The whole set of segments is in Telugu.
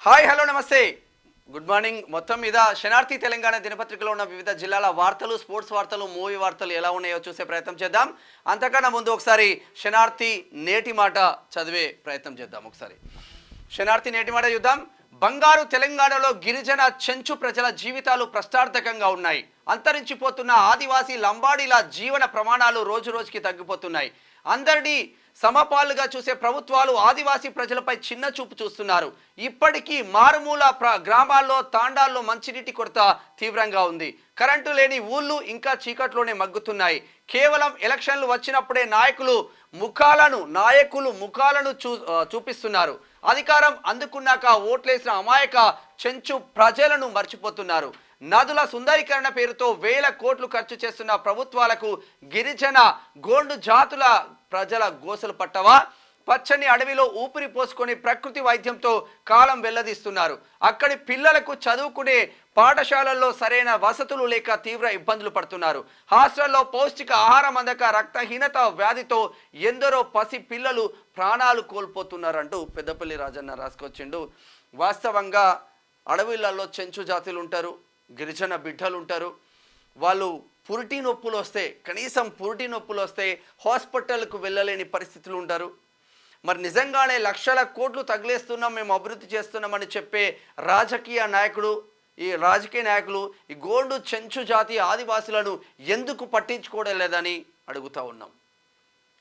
హాయ్ హలో నమస్తే గుడ్ మార్నింగ్. మొత్తం మీద శనార్థి తెలంగాణ దినపత్రికలో ఉన్న వివిధ జిల్లాల వార్తలు, స్పోర్ట్స్ వార్తలు, మూవీ వార్తలు ఎలా ఉన్నాయో చూసే ప్రయత్నం చేద్దాం. అంతకన్నా ముందు ఒకసారి శనార్థి నేటి మాట చదివే ప్రయత్నం చేద్దాం. ఒకసారి శనార్థి నేటి మాట చూద్దాం. బంగారు తెలంగాణలో గిరిజన చెంచు ప్రజల జీవితాలు ప్రశ్నార్థకంగా ఉన్నాయి. అంతరించిపోతున్న ఆదివాసీ లంబాడీల జీవన ప్రమాణాలు రోజు రోజుకి తగ్గిపోతున్నాయి. అందరినీ సమపాలుగా చూసే ప్రభుత్వాలు ఆదివాసీ ప్రజలపై చిన్న చూపు చూస్తున్నారు. ఇప్పటికీ మారుమూల గ్రామాల్లో, తాండాల్లో మంచినీటి కొరత తీవ్రంగా ఉంది. కరెంటు లేని ఊళ్ళు ఇంకా చీకట్లోనే మగ్గుతున్నాయి. కేవలం ఎలక్షన్లు వచ్చినప్పుడే నాయకులు ముఖాలను చూపిస్తున్నారు. అధికారం అందుకున్నాక ఓట్లేసిన అమాయక చెంచు ప్రజలను మర్చిపోతున్నారు. నదుల సుందరీకరణ పేరుతో వేల కోట్లు ఖర్చు చేస్తున్న ప్రభుత్వాలకు గిరిజన గోండు జాతుల ప్రజల గోసలు పట్టవా? పచ్చని అడవిలో ఊపిరి పోసుకొని ప్రకృతి వైద్యంతో కాలం వెల్లదీస్తున్నారు. అక్కడి పిల్లలకు చదువుకునే పాఠశాలల్లో సరైన వసతులు లేక తీవ్ర ఇబ్బందులు పడుతున్నారు. హాస్టల్లో పౌష్టిక ఆహారం అందక రక్తహీనత వ్యాధితో ఎందరో పసి పిల్లలు ప్రాణాలు కోల్పోతున్నారంటూ పెద్దపల్లి రాజన్న రాసుకొచ్చిండు. వాస్తవంగా అడవిలలో చెంచు జాతులు ఉంటారు, గిరిజన బిడ్డలు ఉంటారు. వాళ్ళు కనీసం పురిటి నొప్పులు వస్తే హాస్పిటల్కు వెళ్ళలేని పరిస్థితులు ఉంటారు. మరి నిజంగానే లక్షల కోట్లు తగిలేస్తున్నాం, మేము అభివృద్ధి చేస్తున్నామని చెప్పే రాజకీయ నాయకులు ఈ గోండు చెంచు జాతి ఆదివాసులను ఎందుకు పట్టించుకోవడం లేదని అడుగుతూ ఉన్నాం.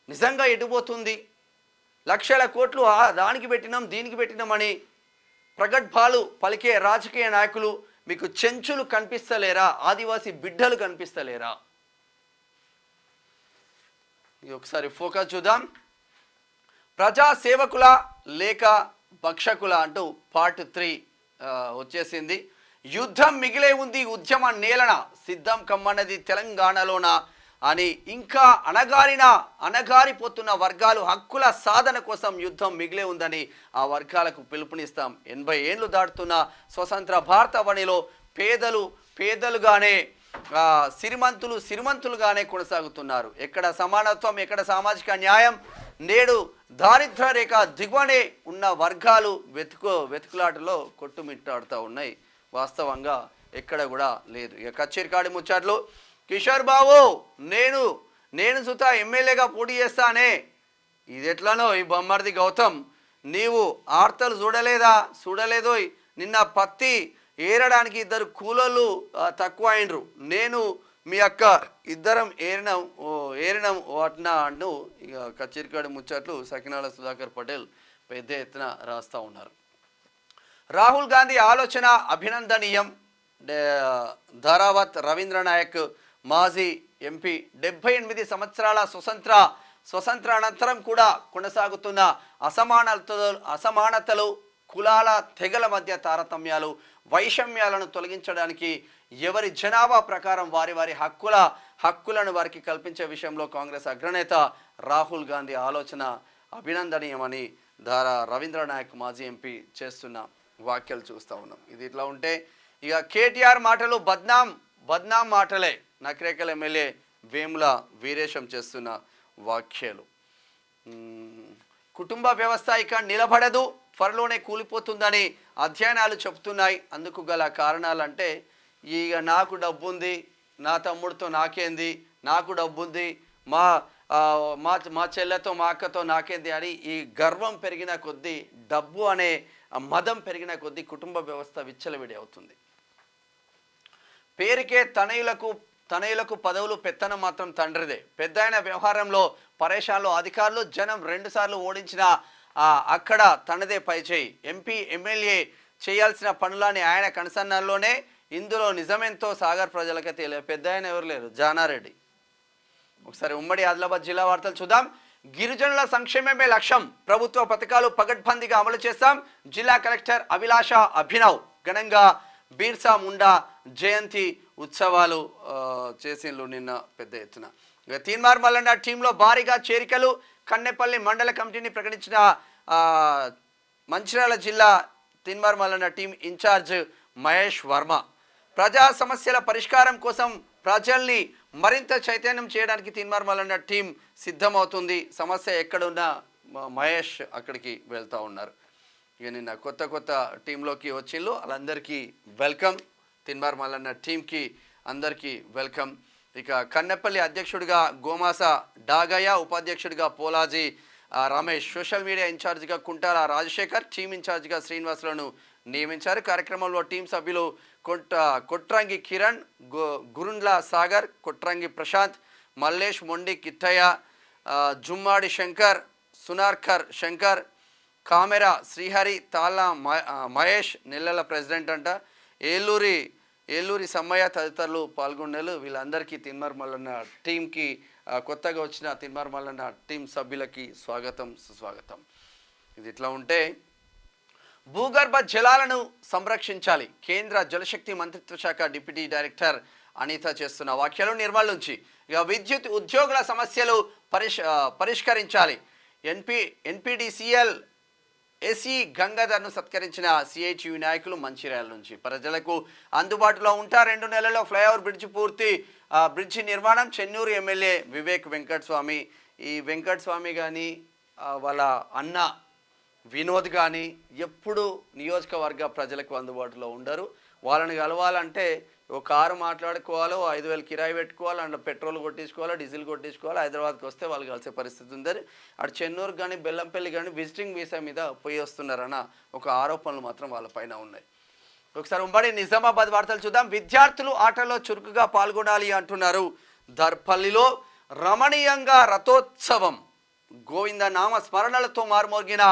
నిజంగా ఎటుపోతుంది? లక్షల కోట్లు దానికి పెట్టినాం, దీనికి పెట్టినామని ప్రగల్భాలు పలికే రాజకీయ నాయకులు మీకు చెంచులు కనిపిస్తలేరా? ఆదివాసీ బిడ్డలు కనిపిస్తలేరా? ఒకసారి ఫోకస్ చూద్దాం. ప్రజా సేవకుల లేక భక్షకుల అంటూ పార్ట్ 3 వచ్చేసింది. యుద్ధం మిగిలే ఉంది, ఉద్యమ నేలన సిద్ధం కమ్మన్నది తెలంగాణలోన అని ఇంకా అణగారిపోతున్న వర్గాలు హక్కుల సాధన కోసం యుద్ధం మిగిలే ఉందని ఆ వర్గాలకు పిలుపునిస్తాం. 80 ఏళ్ళు దాటుతున్న స్వతంత్ర భారతవనిలో పేదలుగానే సిరిమంతులుగానే కొనసాగుతున్నారు. ఎక్కడ సమానత్వం, ఎక్కడ సామాజిక న్యాయం? నేడు దారిద్ర రేఖ దిగువనే ఉన్న వర్గాలు వెతుకులాటలో కొట్టుమిట్టాడుతూ ఉన్నాయి. వాస్తవంగా ఎక్కడ కూడా లేదు. ఇక కచ్చేరికాడి ముచ్చట్లు. కిషోర్ బాబు నేను సుతా ఎమ్మెల్యేగా పోటీ చేస్తానే, ఇది ఎట్లనో ఈ బొమ్మర్ది గౌతమ్, నీవు ఆర్తలు చూడలేదో? నిన్న పత్తి ఏరడానికి 2 కూలోళ్ళు తక్కువ అయినరు, నేను మీ అక్క ఇద్దరం ఏరినం వాటినా అంటూ ఇక కచ్చేరికాడి ముచ్చట్లు సకినాల సుధాకర్ పటేల్ పెద్ద ఎత్తున రాస్తూ ఉన్నారు. రాహుల్ గాంధీ ఆలోచన అభినందనీయం. ధారావత్ రవీంద్రనాయక్ మాజీ ఎంపీ 78 సంవత్సరాల స్వతంత్ర అనంతరం కూడా కొనసాగుతున్న అసమానతలు, కులాల తెగల మధ్య తారతమ్యాలు, వైషమ్యాలను తొలగించడానికి ఎవరి జనాభా ప్రకారం వారి హక్కులను వారికి కల్పించే విషయంలో కాంగ్రెస్ అగ్రనేత రాహుల్ గాంధీ ఆలోచన అభినందనీయమని రవీంద్రనాయక్ మాజీ ఎంపీ చేస్తున్న వ్యాఖ్యలు చూస్తూ ఉన్నాం. ఇది ఇట్లా ఉంటే ఇక కేటీఆర్ మాటలు బద్నాం మాటలే. నకరేకల్ ఎమ్మెల్యే వేముల వీరేశం చేస్తున్న వ్యాఖ్యలు. కుటుంబ వ్యవస్థ ఇక నిలబడదు, త్వరలోనే కూలిపోతుందని అధ్యయనాలు చెబుతున్నాయి. అందుకు గల కారణాలంటే ఇక నాకు డబ్బుంది, నా తమ్ముడితో నాకేంది, నాకు డబ్బుంది, మా చెల్లెతో మా అక్కతో నాకేంది అని ఈ గర్వం పెరిగిన కొద్దీ, డబ్బు అనే మదం పెరిగిన కొద్దీ కుటుంబ వ్యవస్థ విచ్చలవిడి అవుతుంది. పేరుకే తనయులకు పదవులు, పెత్తనం మాత్రం తండ్రిదే. పెద్దయిన వ్యవహారంలో పరేషాన్లో అధికారులు, జనం 2 సార్లు ఓడించిన అక్కడ తనదే పైచేయి. ఎంపీ ఎమ్మెల్యే చేయాల్సిన పనులని ఆయన కనసన్నల్లోనే. ఇందులో నిజమెంతో సాగర్ ప్రజలకే తెలియదు. పెద్ద ఆయన ఎవరు లేరు, జానారెడ్డి. ఒకసారి ఉమ్మడి ఆదిలాబాద్ జిల్లా వార్తలు చూద్దాం. గిరిజనుల సంక్షేమమే లక్ష్యం, ప్రభుత్వ పథకాలు పగడ్బందీగా అమలు చేస్తాం. జిల్లా కలెక్టర్ అభిలాష అభినవ్ ఘనంగా బీర్సా ముండా జయంతి ఉత్సవాలు చేసిండ్రు నిన్న పెద్ద ఎత్తున. తీన్మార్ మల్లన్న టీంలో భారీగా చేరికలు. కన్నెపల్లి మండల కమిటీని ప్రకటించిన మంచిర్యాల జిల్లా తీన్మార్ మల్లన్న టీం ఇన్ఛార్జ్ మహేష్ వర్మ. ప్రజా సమస్యల పరిష్కారం కోసం ప్రజల్ని మరింత చైతన్యం చేయడానికి తీన్మార్ మల్లన్న టీం సిద్ధమవుతుంది. సమస్య ఎక్కడున్నా మహేష్ అక్కడికి వెళ్తూ ఉన్నారు. ఇక నిన్న కొత్త కొత్త టీంలోకి వచ్చిండ్రు, వాళ్ళందరికీ వెల్కమ్. తిన్మార్ మల్లన్న టీంకి అందరికీ వెల్కమ్. ఇక కన్నెపల్లి అధ్యక్షుడిగా గోమాస డాగయ్య, ఉపాధ్యక్షుడిగా పోలాజీ రమేష్, సోషల్ మీడియా ఇన్ఛార్జిగా కుంటాల రాజశేఖర్, టీం ఇన్ఛార్జిగా శ్రీనివాసులను నియమించారు. కార్యక్రమంలో టీం సభ్యులు కొట్రంగి కిరణ్, గురుండ్ల సాగర్, కొట్రంగి ప్రశాంత్, మల్లేష్, మొండి కిట్టయ్య, జుమ్మాడి శంకర్, సునార్కర్ శంకర్, కామెరా శ్రీహరి, తాళ్ళ మహేష్, నెల్లెల ప్రెసిడెంట్ అంట, ఏలూరి సమ్మయ్య తదితరులు పాల్గొన్నారు. వీళ్ళందరికీ తిన్మార్ మల్లన్న టీంకి కొత్తగా వచ్చిన తిన్మార్ మల్లన్న టీం సభ్యులకి స్వాగతం సుస్వాగతం. ఇది ఇట్లా ఉంటే భూగర్భ జలాలను సంరక్షించాలి. కేంద్ర జలశక్తి మంత్రిత్వ శాఖ డిప్యూటీ డైరెక్టర్ అనిత చేస్తున్న వ్యాఖ్యలు నిర్మల్ నుంచి. ఇక విద్యుత్ ఉద్యోగుల సమస్యలు పరిష్కరించాలి. ఎన్పిడిసిఎల్ ఎస్ఈ గంగాధర్ను సత్కరించిన సిఐటియు నాయకులు మంచిర్యాల నుంచి. ప్రజలకు అందుబాటులో ఉంటా 2 నెలల్లో ఫ్లైఓవర్ బ్రిడ్జి నిర్మాణం. చెన్నూరు ఎమ్మెల్యే వివేక్ వెంకటస్వామి. ఈ వెంకటస్వామి కానీ వాళ్ళ అన్న వినోద్ కానీ ఎప్పుడు నియోజకవర్గ ప్రజలకు అందుబాటులో ఉండరు. వాళ్ళని కలవాలంటే ఒక కారు మాట్లాడుకోవాలో, 5,000 కిరాయి పెట్టుకోవాలి, అందులో పెట్రోల్ కొట్టించుకోవాలి, డీజిల్ కొట్టించుకోవాలి. హైదరాబాద్కి వస్తే వాళ్ళు కలిసే పరిస్థితి ఉంది. అటు చెన్నూరు కానీ బెల్లంపల్లి కానీ విజిటింగ్ వీసా మీద పోయి వస్తున్నారన్న ఒక ఆరోపణలు మాత్రం వాళ్ళపైన ఉన్నాయి. ఒకసారి ఉమ్మడి నిజామాబాద్ వార్తలు చూద్దాం. విద్యార్థులు ఆటల్లో చురుకుగా పాల్గొనాలి అంటున్నారు. దర్పల్లిలో రమణీయంగా రథోత్సవం. గోవింద నామ స్మరణలతో మారుమోగిన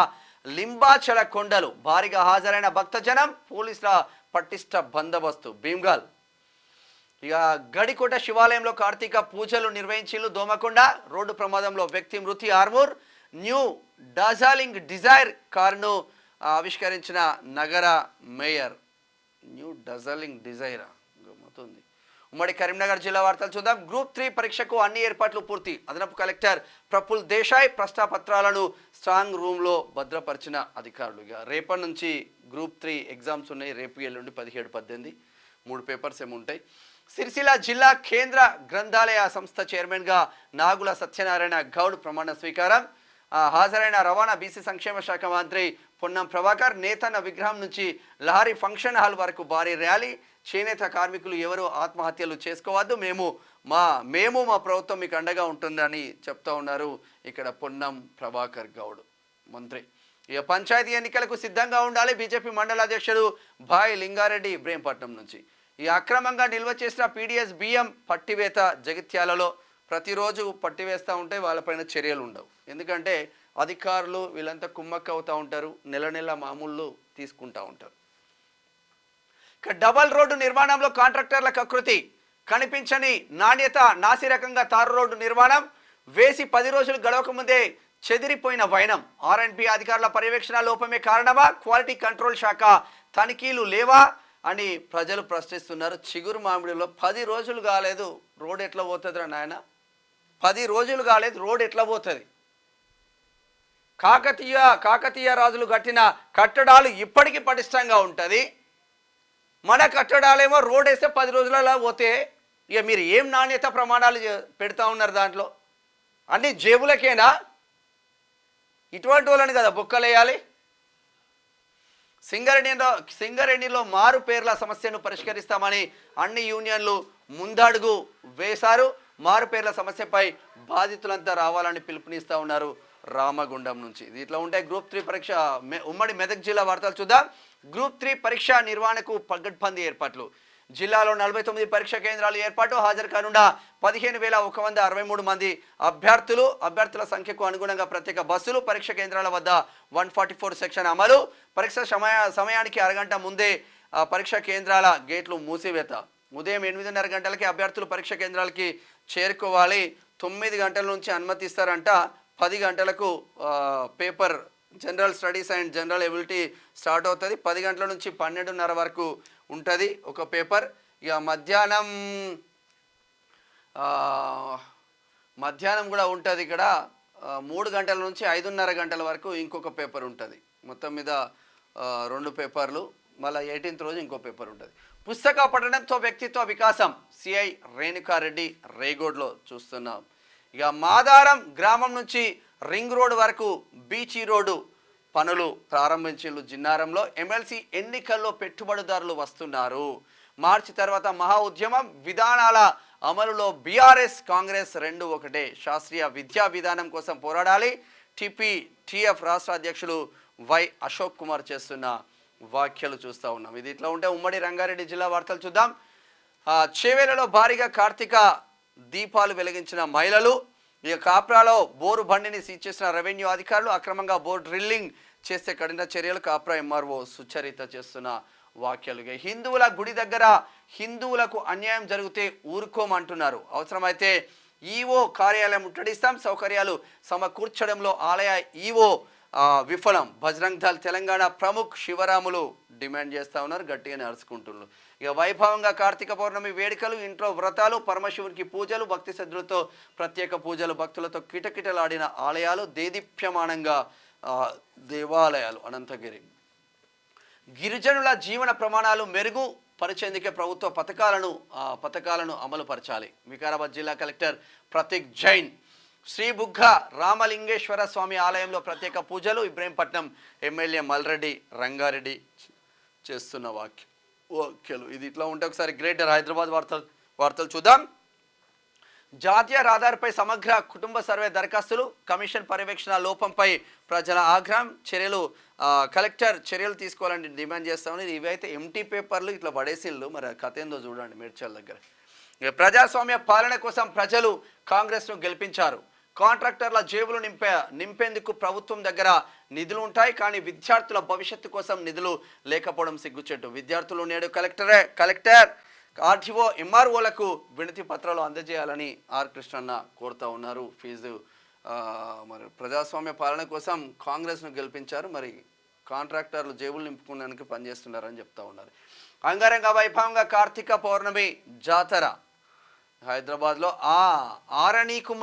లింబాచల కొండలు. భారీగా హాజరైన భక్తజనం, పోలీసుల పటిష్ట బందోబస్తు. భీమ్గల్ ఇక గడికోట శివాలయంలో కార్తీక పూజలు నిర్వహించిల్లు. దోమకొండ రోడ్డు ప్రమాదంలో వ్యక్తి మృతి. ఆర్మూర్ న్యూ డాజాలింగ్ డిజైర్ కారును ఆవిష్కరించిన నగర మేయర్. న్యూ డజాలింగ్ డిజైరా గమ్మతుంది. ఉమ్మడి కరీంనగర్ జిల్లా వార్తలు చూద్దాం. గ్రూప్ 3 పరీక్షకు అన్ని ఏర్పాట్లు పూర్తి. అదనపు కలెక్టర్ ప్రఫుల్ దేశాయ్ ప్రశ్నాపత్రాలను స్ట్రాంగ్ రూమ్లో భద్రపరిచిన అధికారులు. ఇక రేపటి నుంచి గ్రూప్ 3 ఎగ్జామ్స్ ఉన్నాయి. రేపు ఎల్లుండి 17, 18 3 పేపర్స్ ఏమి ఉంటాయి. సిరిసిల్ల జిల్లా కేంద్ర గ్రంథాలయ సంస్థ చైర్మన్గా నాగుల సత్యనారాయణ గౌడ్ ప్రమాణ స్వీకారం. హాజరైన రవాణా బీసీ సంక్షేమ శాఖ మంత్రి పొన్నం ప్రభాకర్. నేతన్న విగ్రహం నుంచి లహరి ఫంక్షన్ హాల్ వరకు భారీ ర్యాలీ. చేనేత కార్మికులు ఎవరు ఆత్మహత్యలు చేసుకోవద్దు, మేము మా ప్రభుత్వం మీకు అండగా ఉంటుందని చెప్తా ఉన్నారు ఇక్కడ పొన్నం ప్రభాకర్ గౌడ్ మంత్రి. ఇక పంచాయతీ ఎన్నికలకు సిద్ధంగా ఉండాలి. బీజేపీ మండల అధ్యక్షుడు భాయ్ లింగారెడ్డి ఇబ్రహీంపట్నం నుంచి. ఈ అక్రమంగా నిల్వ చేసిన పీడిఎస్ బియ్యం పట్టివేత. జగిత్యాలలో ప్రతిరోజు పట్టివేస్తూ ఉంటే వాళ్ళపైన చర్యలు ఉండవు. ఎందుకంటే అధికారులు వీళ్ళంతా కుమ్మక్క అవుతూ ఉంటారు, నెల మామూళ్ళు తీసుకుంటూ ఉంటారు. ఇక డబల్ రోడ్డు నిర్మాణంలో కాంట్రాక్టర్ల కకృతి. కనిపించని నాణ్యత, నాసిరకంగా తారు రోడ్డు నిర్మాణం. వేసి 10 రోజులు గడవక ముందే చెదిరిపోయిన వైనం. ఆర్ఎండ్బి అధికారుల పర్యవేక్షణ లోపమే కారణమా? క్వాలిటీ కంట్రోల్ శాఖ తనిఖీలు లేవా అని ప్రజలు ప్రశ్నిస్తున్నారు. చిగురు మామిడిలో 10 రోజులు కాలేదు, రోడ్ ఎట్లా పోతుంది రా నాయన? 10 రోజులు కాలేదు, రోడ్ ఎట్లా పోతుంది? కాకతీయ రాజులు కట్టిన కట్టడాలు ఇప్పటికీ పటిష్టంగా ఉంటుంది. మన కట్టడాలేమో రోడ్ వేస్తే 10 రోజులలో పోతే ఇక మీరు ఏం నాణ్యత ప్రమాణాలు పెడతా ఉన్నారు? దాంట్లో అన్ని జేబులకేనా? ఇటువంటి వాళ్ళని కదా బొక్కలేయాలి. సింగరేణిలో మారు పేర్ల సమస్యను పరిష్కరిస్తామని అన్ని యూనియన్లు ముందడుగు వేశారు. మారు పేర్ల సమస్యపై బాధితులంతా రావాలని పిలుపునిస్తూ ఉన్నారు రామగుండం నుంచి. దీంట్లో ఉంటే గ్రూప్ 3 పరీక్ష. ఉమ్మడి మెదక్ జిల్లా వార్తలు చూద్దాం. గ్రూప్ 3 పరీక్ష నిర్వహణకు పగడ్బందీ ఏర్పాట్లు. జిల్లాలో 49 పరీక్షా కేంద్రాలు ఏర్పాటు. హాజరు కానున్న 15,163 మంది అభ్యర్థుల సంఖ్యకు అనుగుణంగా ప్రత్యేక బస్సులు. పరీక్ష కేంద్రాల వద్ద 144 సెక్షన్ అమలు. పరీక్ష సమయానికి అరగంట ముందే పరీక్షా కేంద్రాల గేట్లు మూసివేత. ఉదయం 8:30 గంటలకి అభ్యర్థులు పరీక్ష కేంద్రాలకి చేరుకోవాలి. 9 గంటల నుంచి అనుమతిస్తారంట. 10 గంటలకు paper general studies and general ability start అవుతుంది. 10 గంటల నుంచి 12:30 వరకు ఉంటుంది ఒక పేపర్. ఇక మధ్యాహ్నం కూడా ఉంటుంది. ఇక్కడ 3 గంటల నుంచి 5:30 గంటల వరకు ఇంకొక పేపర్ ఉంటుంది. మొత్తం మీద 2 పేపర్లు. మళ్ళీ 18th రోజు ఇంకో పేపర్ ఉంటుంది. పుస్తక పఠనంతో వ్యక్తిత్వ వికాసం. సిఐ రేణుకారెడ్డి రేగోడ్లో చూస్తున్నాం. ఇక మాదారం గ్రామం నుంచి రింగ్ రోడ్ వరకు బీచ్ రోడ్డు పనులు ప్రారంభించిన జిన్నారంలో ఎమ్మెల్సీ ఎన్నికల్లో పెట్టుబడిదారులు వస్తున్నారు. మార్చి తర్వాత మహా ఉద్యమం విధానాల అమలులో బీఆర్ఎస్ కాంగ్రెస్ రెండు ఒకటే. శాస్త్రీయ విద్యా విధానం కోసం పోరాడాలి. టిఎఫ్ రాష్ట్ర అధ్యక్షులు వై అశోక్ కుమార్ చేస్తున్న వ్యాఖ్యలు చూస్తూ ఉన్నాం. ఇది ఇట్లా ఉంటే ఉమ్మడి రంగారెడ్డి జిల్లా వార్తలు చూద్దాం. చేవేలలో భారీగా కార్తీక దీపాలు వెలిగించిన మహిళలు. ఇక కాప్రాలో బోరు బండిని సీజ్ చేసిన రెవెన్యూ అధికారులు. అక్రమంగా బోర్ డ్రిల్లింగ్ చేస్తే కఠిన చర్యలు. కాప్రా ఎంఆర్ఓ సుచరిత చేస్తున్న వ్యాఖ్యలు. హిందువుల గుడి దగ్గర హిందువులకు అన్యాయం జరిగితే ఊరుకోమంటున్నారు. అవసరమైతే ఈవో కార్యాలయం ముట్టడిస్తాం. సౌకర్యాలు సమకూర్చడంలో ఆలయ ఈవో విఫలం. బజరంగ్ దళ్ తెలంగాణ ప్రముఖ్ శివరాములు డిమాండ్ చేస్తూ ఉన్నారు. గట్టిగానే అరుచుకుంటున్నారు. ఇక వైభవంగా కార్తీక పౌర్ణమి వేడుకలు, ఇంట్లో వ్రతాలు, పరమశివునికి పూజలు, భక్తి శ్రద్ధలతో ప్రత్యేక పూజలు, భక్తులతో కిటకిటలాడిన ఆలయాలు, దేదీప్యమానంగా దేవాలయాలు. అనంతగిరి గిరిజనుల జీవన ప్రమాణాలు మెరుగు పరిచేందుకే ప్రభుత్వ పథకాలను అమలు పరచాలి. వికారాబాద్ జిల్లా కలెక్టర్ ప్రతీక్ జైన్. శ్రీ బుగ్గ రామలింగేశ్వర స్వామి ఆలయంలో ప్రత్యేక పూజలు. ఇబ్రహీంపట్నం ఎమ్మెల్యే మల్రెడ్డి రంగారెడ్డి చేస్తున్న వ్యాఖ్యలు. ఇది ఇట్లా ఉంటే ఒకసారి గ్రేటర్ హైదరాబాద్ వార్తలు చూద్దాం. జాతీయ రహదారిపై సమగ్ర కుటుంబ సర్వే దరఖాస్తులు, కమిషన్ పర్యవేక్షణ లోపంపై ప్రజల ఆగ్రహం. కలెక్టర్ చర్యలు తీసుకోవాలని డిమాండ్ చేస్తా ఉన్నది. ఇవైతే ఎంటీ పేపర్లు ఇట్లా పడేసిళ్ళు. మరి కథ ఏందో చూడండి మేడ్చల్ దగ్గర. ప్రజాస్వామ్య పాలన కోసం ప్రజలు కాంగ్రెస్ను గెలిపించారు. కాంట్రాక్టర్ల జేబులు నింపేందుకు ప్రభుత్వం దగ్గర నిధులు ఉంటాయి, కానీ విద్యార్థుల భవిష్యత్తు కోసం నిధులు లేకపోవడం సిగ్గుచెట్టు. విద్యార్థులు నేడు కలెక్టర్ ఆర్టీఓ ఎంఆర్ఓలకు వినతి పత్రాలు అందజేయాలని ఆర్ కృష్ణన్న కోరుతూ ఉన్నారు. ఫీజు మరి ప్రజాస్వామ్య పాలన కోసం కాంగ్రెస్ను గెలిపించారు, మరి కాంట్రాక్టర్లు జేబులు నింపుకోవడానికి పనిచేస్తున్నారని చెప్తా ఉన్నారు. అంగరంగ వైభవంగా కార్తీక పౌర్ణమి జాతర హైదరాబాద్లో ఆరణీకు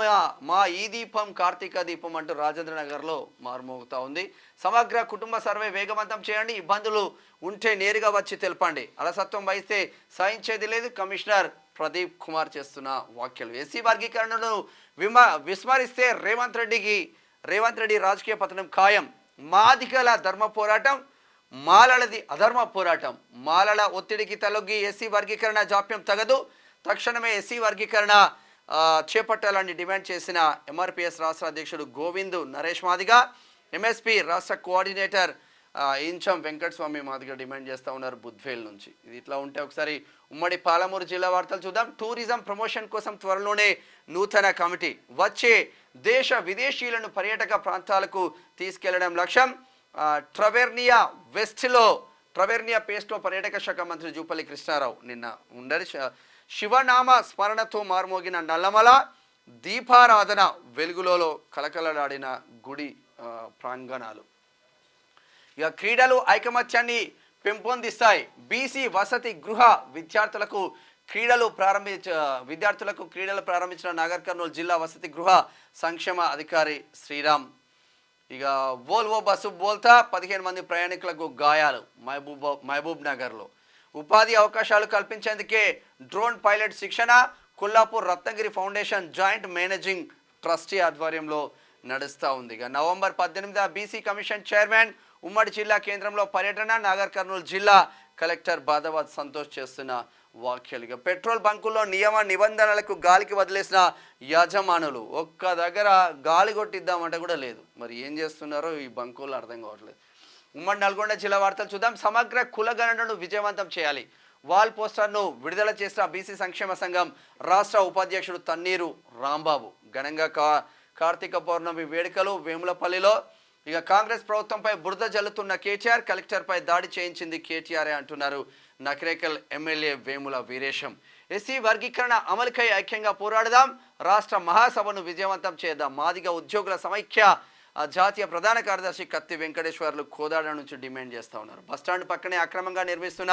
మా ఈ దీపం కార్తీక దీపం అంటూ రాజేంద్ర నగర్లో మారుమోగుతూ ఉంది. సమగ్ర కుటుంబ సర్వే వేగవంతం చేయండి. ఇబ్బందులు ఉంటే నేరుగా వచ్చి తెలపండి. అలసత్వం వహిస్తే సహించేది లేదు. కమిషనర్ ప్రదీప్ కుమార్ చేస్తున్న వ్యాఖ్యలు. ఎస్సీ వర్గీకరణను విస్మరిస్తే రేవంత్ రెడ్డి రాజకీయ పతనం ఖాయం. మాదిగల ధర్మ పోరాటం, మాలలది అధర్మ పోరాటం. మాలల ఒత్తిడికి తలొగ్గి ఎస్సీ వర్గీకరణ జాప్యం తగదు. తక్షణమే ఎస్సీ వర్గీకరణ చేపట్టాలని డిమాండ్ చేసిన ఎంఆర్పిఎస్ రాష్ట్ర అధ్యక్షుడు గోవింద్ నరేష్ మాదిగ. ఎంఎస్పి రాష్ట్ర కోఆర్డినేటర్ ఇంచం వెంకటస్వామి మాదిగ డిమాండ్ చేస్తూ ఉన్నారు బుద్వేల్ నుంచి. ఇది ఇట్లా ఉంటే ఒకసారి ఉమ్మడి పాలమూరు జిల్లా వార్తలు చూద్దాం. టూరిజం ప్రమోషన్ కోసం త్వరలోనే నూతన కమిటీ. వచ్చే దేశ విదేశీయులను పర్యాటక ప్రాంతాలకు తీసుకెళ్లడం లక్ష్యం. ట్రవెర్నియా పేస్ట్లో పర్యాటక శాఖ మంత్రి జూపల్లి కృష్ణారావు నిన్న ఉండరు. శివనామ స్మరణతో మార్మోగిన నల్లమల దీపారాధన వెలుగులలో కలకలలాడిన గుడి ప్రాంగణాలు. ఇక క్రీడలు ఐకమత్యాన్ని పెంపొందిస్తాయి. బీసీ వసతి గృహ విద్యార్థులకు క్రీడలు ప్రారంభించిన నాగర్ కర్నూలు జిల్లా వసతి గృహ సంక్షేమ అధికారి శ్రీరామ్. ఇక వోల్వో బస్సు బోల్తా 15 మంది ప్రయాణికులకు గాయాలు మహబూబ్ నగర్లో. ఉపాధి అవకాశాలు కల్పించేందుకే డ్రోన్ పైలట్ శిక్షణ. Kollapur Ratnagiri foundation joint managing trustee ఆధ్వర్యంలో నడుస్తూ ఉంది. ఇక నవంబర్ 18 బీసీ కమిషన్ చైర్మన్ ఉమ్మడి జిల్లా కేంద్రంలో పర్యటన. నాగర్ కర్నూలు జిల్లా కలెక్టర్ బాదాబాద్ సంతోష్ చేస్తున్న వ్యాఖ్యలు. ఇక పెట్రోల్ బంకుల్లో నియమ నిబంధనలకు గాలికి వదిలేసిన యజమానులు. ఒక్క దగ్గర గాలి కొట్టిద్దామంటే కూడా లేదు. మరి ఏం చేస్తున్నారో ఈ బంకుల్లో అర్థం కావట్లేదు. ఉమ్మడి నల్గొండ జిల్లా వార్తలు చూద్దాం. సమగ్ర కులగణనను విజయవంతం చేయాలి. వాల్ పోస్టర్ను విడుదల చేసిన బీసీ సంక్షేమ సంఘం రాష్ట్ర ఉపాధ్యక్షుడు తన్నీరు రాంబాబు. ఘనంగా కార్తీక పౌర్ణమి వేడుకలు వేములపల్లిలో. ఇక కాంగ్రెస్ ప్రభుత్వంపై బురద జల్లుతున్న కేటీఆర్. కలెక్టర్పై దాడి చేయించింది కేటీఆర్ అంటున్నారు నకరేకల్ ఎమ్మెల్యే వేముల వీరేశం. ఎస్సీ వర్గీకరణ అమలుకై ఐక్యంగా పోరాడదాం. రాష్ట్ర మహాసభను విజయవంతం చేద్దాం. మాదిగ ఉద్యోగుల సమైక్య జాతీయ ప్రధాన కార్యదర్శి కత్తి వెంకటేశ్వర్లు కోదాడ నుంచి డిమాండ్ చేస్తూ ఉన్నారు. బస్టాండ్ పక్కనే అక్రమంగా నిర్మిస్తున్న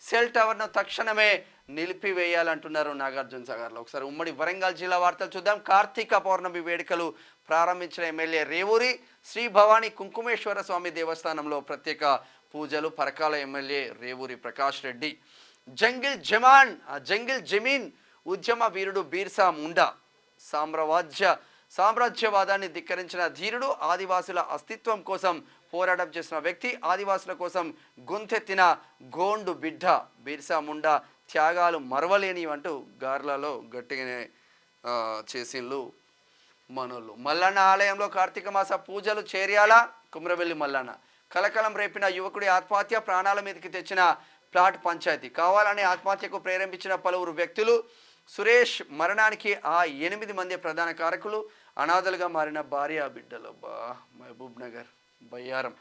సెల్ టవర్ను తక్షణమే నిలిపివేయాలంటున్నారు నాగార్జున సాగర్లో. ఒకసారి ఉమ్మడి వరంగల్ జిల్లా వార్తలు చూద్దాం. కార్తీక పౌర్ణమి వేడుకలు ప్రారంభించిన ఎమ్మెల్యే రేవూరి. శ్రీ భవానీ కుంకుమేశ్వర స్వామి దేవస్థానంలో ప్రత్యేక పూజలు. పరకాల ఎమ్మెల్యే రేవూరి ప్రకాష్ రెడ్డి. జంగిల్ జమీన్ ఉద్యమ వీరుడు బీర్సా ముండా సామ్రాజ్య సామ్రాజ్యవాదాన్ని ధిక్కరించిన ధీరుడు, ఆదివాసుల అస్తిత్వం కోసం పోరాటం చేసిన వ్యక్తి, ఆదివాసుల కోసం గొంతెత్తిన గోండు బిడ్డ బిర్సా ముండా త్యాగాలు మరవలేనివి అంటూ గార్లలో గట్టిగానే చేసిళ్ళు మనోళ్ళు. మల్లన్న ఆలయంలో కార్తీక మాస పూజలు చేర్యాల. కుమ్రవెల్లి మల్లన్న కలకలం రేపిన యువకుడి ఆత్మహత్య, ప్రాణాల మీదకి తెచ్చిన ప్లాట్ పంచాయతీ, కావాలని ఆత్మహత్యకు ప్రేరేపించిన పలువురు వ్యక్తులు. సురేష్ మరణానికి ఆ 8 మంది ప్రధాన కారకులు. అనాథలుగా మారిన భార్య బిడ్డలు. మహబూబ్ నగర్ బయ్యారం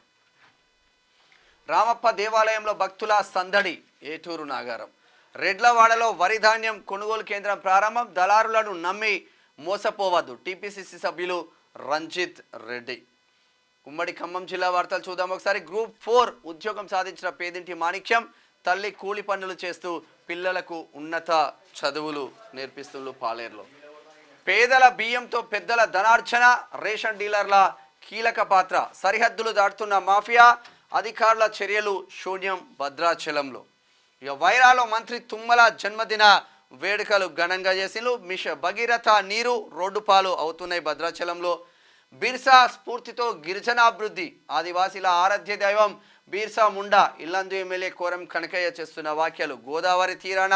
రామప్ప దేవాలయంలో భక్తుల సందడి. ఏటూరు నాగారం రెడ్లవాడలో వరి ధాన్యం కొనుగోలు కేంద్రం ప్రారంభం. దళారులను నమ్మి మోసపోవద్దు. టీపీసీసీ సభ్యులు రంజిత్ రెడ్డి. ఉమ్మడి ఖమ్మం జిల్లా వార్తలు చూద్దాం ఒకసారి. గ్రూప్ 4 ఉద్యోగం సాధించిన పేదింటి మాణిక్యం తల్లి కూలి పనులు చేస్తూ పిల్లలకు ఉన్నత చదువులు నేర్పిస్తున్న పాలేరులో. పేదల బియ్యంతో పెద్దల ధనార్జన, రేషన్ డీలర్ల కీలక పాత్ర. సరిహద్దులు దాటుతున్న మాఫియా, అధికారుల చర్యలు శూన్యం భద్రాచలంలో. ఇక వైరాలో మంత్రి తుమ్మల జన్మదిన వేడుకలు ఘనంగా చేసిలు. భగీరథ నీరు రోడ్డు పాలు అవుతున్నాయి భద్రాచలంలో. బిర్సా స్ఫూర్తితో గిరిజనాభివృద్ధి, ఆదివాసీల ఆరాధ్య దైవం బిర్సా ముండా. ఇల్లందు ఎమ్మెల్యే కోరం కనకయ్య చేస్తున్న వ్యాఖ్యలు. గోదావరి తీరాన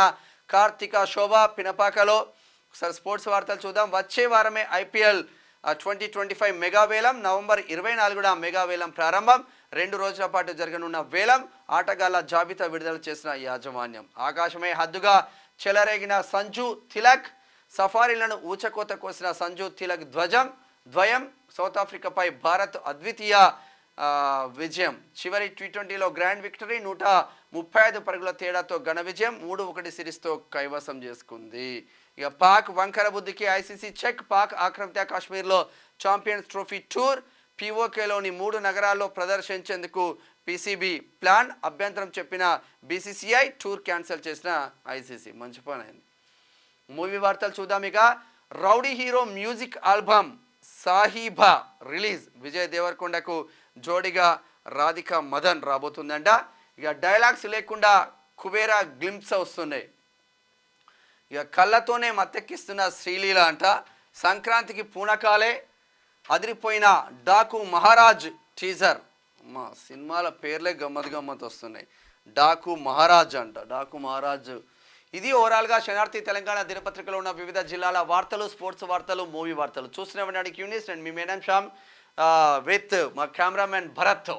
కార్తీక శోభ పినపాకలో. ఒకసారి స్పోర్ట్స్ వార్తలు చూద్దాం. వచ్చే వారమే ఐపీఎల్ 2025 మెగా వేలం. నవంబర్ 24న మెగా వేలం ప్రారంభం. 2 రోజుల పాటు జరగనున్న వేలం ఆటగాళ్ల జాబితా విడుదల చేసిన యాజమాన్యం. ఆకాశమే హద్దుగా చెలరేగిన సంజు తిలక్, సఫారీలను ఊచకోత కోసిన సంజు తిలక్ ద్వయం. సౌత్ ఆఫ్రికాపై భారత్ అద్వితీయ విజయం. చివరి T20లో గ్రాండ్ విక్టరీ. 135 పరుగుల తేడాతో ఘన విజయం. 3-1 సిరీస్తో కైవసం చేసుకుంది. ఇక పాక్ వంకర బుద్ధికి ఐసీసీ చెక్. పాక్ ఆక్రమిత కాశ్మీర్లో ఛాంపియన్స్ ట్రోఫీ టూర్. పీఓకేలోని 3 నగరాల్లో ప్రదర్శించేందుకు పీసీబీ ప్లాన్. అభ్యంతరం చెప్పిన బీసీసీఐ. టూర్ క్యాన్సిల్ చేసిన ఐసీసీ. మంచి పని అయింది. మూవీ వార్తలు చూద్దాం. ఇక rowdy hero music album Sahiba release. Vijay దేవరకొండకు జోడిగా రాధిక మదన్ రాబోతుందంట. ఇక డైలాగ్స్ లేకుండా కుబేరా గ్లింప్స్ వస్తున్నాయి. ఇక కళ్ళతోనే మత్తెక్కిస్తున్న శ్రీలీల అంట. సంక్రాంతికి పూనకాలే అదిరిపోయిన డాకు మహారాజ్ టీజర్. మా సినిమాల పేర్లే గమ్మత్ వస్తున్నాయి. డాకు మహారాజ్ అంట. డాకు మహారాజ్. ఇది ఓవరాల్గా శనార్థి తెలంగాణ దినపత్రికలో ఉన్న వివిధ జిల్లాల వార్తలు, స్పోర్ట్స్ వార్తలు, మూవీ వార్తలు చూస్తున్నటువంటి క్యూనిస్ అండ్ మీ మేడం శ్యామ్ విత్ మా కెమెరామెన్ భరత్.